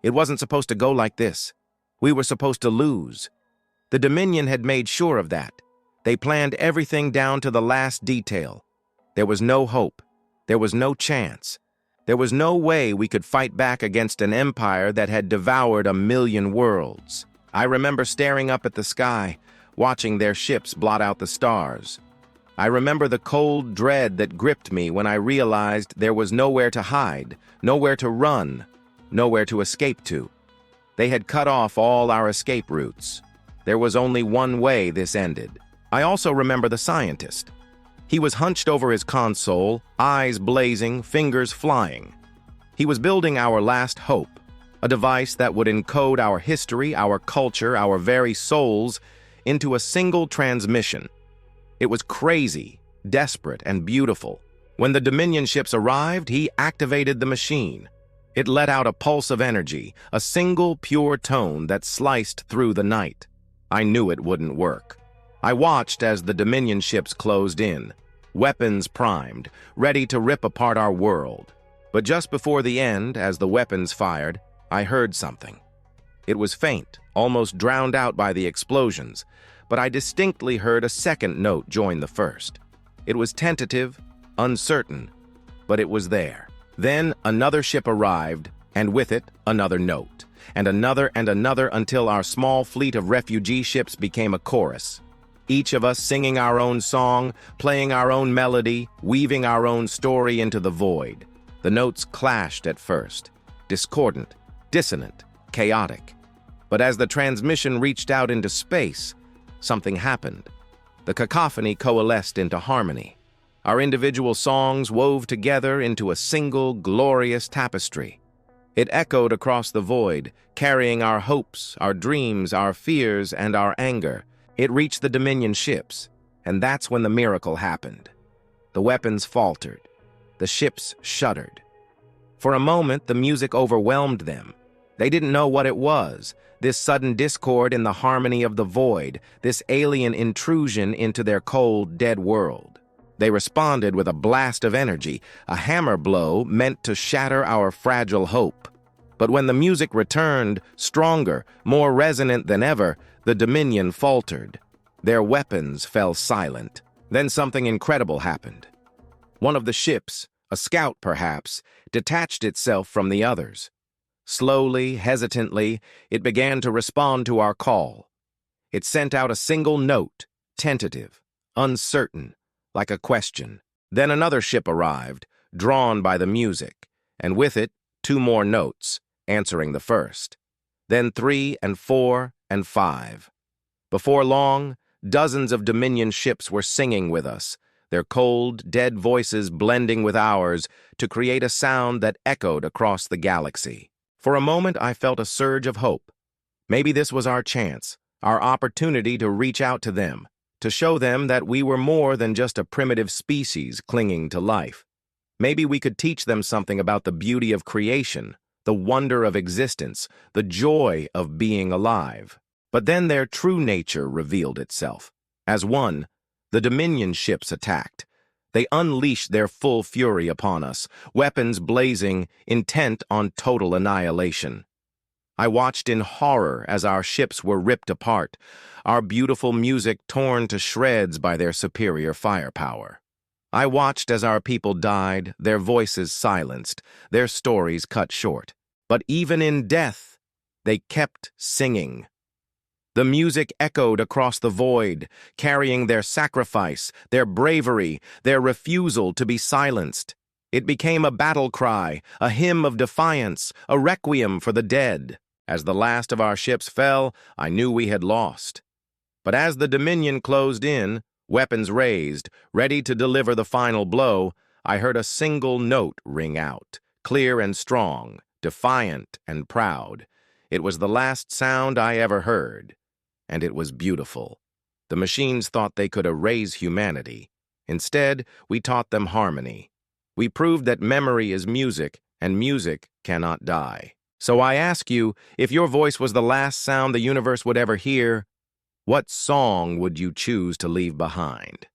It wasn't supposed to go like this. We were supposed to lose. The Dominion had made sure of that. They planned everything down to the last detail. There was no hope. There was no chance. There was no way we could fight back against an empire that had devoured 1,000,000 worlds. I remember staring up at the sky, watching their ships blot out the stars. I remember the cold dread that gripped me when I realized there was nowhere to hide, nowhere to run, nowhere to escape to. They had cut off all our escape routes. There was only one way this ended. I also remember the scientist. He was hunched over his console, eyes blazing, fingers flying. He was building our last hope, a device that would encode our history, our culture, our very souls into a single transmission. It was crazy, desperate, and beautiful. When the Dominion ships arrived, he activated the machine. It let out a pulse of energy, a single pure tone that sliced through the night. I knew it wouldn't work. I watched as the Dominion ships closed in, weapons primed, ready to rip apart our world. But just before the end, as the weapons fired, I heard something. It was faint, almost drowned out by the explosions, but I distinctly heard a second note join the first. It was tentative, uncertain, but it was there. Then another ship arrived, and with it, another note, and another until our small fleet of refugee ships became a chorus. Each of us singing our own song, playing our own melody, weaving our own story into the void. The notes clashed at first, discordant, dissonant, chaotic. But as the transmission reached out into space, something happened. The cacophony coalesced into harmony. Our individual songs wove together into a single, glorious tapestry. It echoed across the void, carrying our hopes, our dreams, our fears, and our anger. It reached the Dominion ships, and that's when the miracle happened. The weapons faltered. The ships shuddered. For a moment, the music overwhelmed them. They didn't know what it was, this sudden discord in the harmony of the void, this alien intrusion into their cold, dead world. They responded with a blast of energy, a hammer blow meant to shatter our fragile hope. But when the music returned, stronger, more resonant than ever, the Dominion faltered. Their weapons fell silent. Then something incredible happened. One of the ships, a scout perhaps, detached itself from the others. Slowly, hesitantly, it began to respond to our call. It sent out a single note, tentative, uncertain, like a question. Then another ship arrived, drawn by the music, and with it, 2 more notes, answering the first. Then 3 and 4 and 5. Before long, dozens of Dominion ships were singing with us, their cold, dead voices blending with ours to create a sound that echoed across the galaxy. For a moment, I felt a surge of hope. Maybe this was our chance, our opportunity to reach out to them, to show them that we were more than just a primitive species clinging to life. Maybe we could teach them something about the beauty of creation, the wonder of existence, the joy of being alive. But then their true nature revealed itself. As one, the Dominion ships attacked. They unleashed their full fury upon us, weapons blazing, intent on total annihilation. I watched in horror as our ships were ripped apart, our beautiful music torn to shreds by their superior firepower. I watched as our people died, their voices silenced, their stories cut short. But even in death, they kept singing. The music echoed across the void, carrying their sacrifice, their bravery, their refusal to be silenced. It became a battle cry, a hymn of defiance, a requiem for the dead. As the last of our ships fell, I knew we had lost. But as the Dominion closed in, weapons raised, ready to deliver the final blow, I heard a single note ring out, clear and strong, defiant and proud. It was the last sound I ever heard. And it was beautiful. The machines thought they could erase humanity. Instead, we taught them harmony. We proved that memory is music, and music cannot die. So I ask you, if your voice was the last sound the universe would ever hear, what song would you choose to leave behind?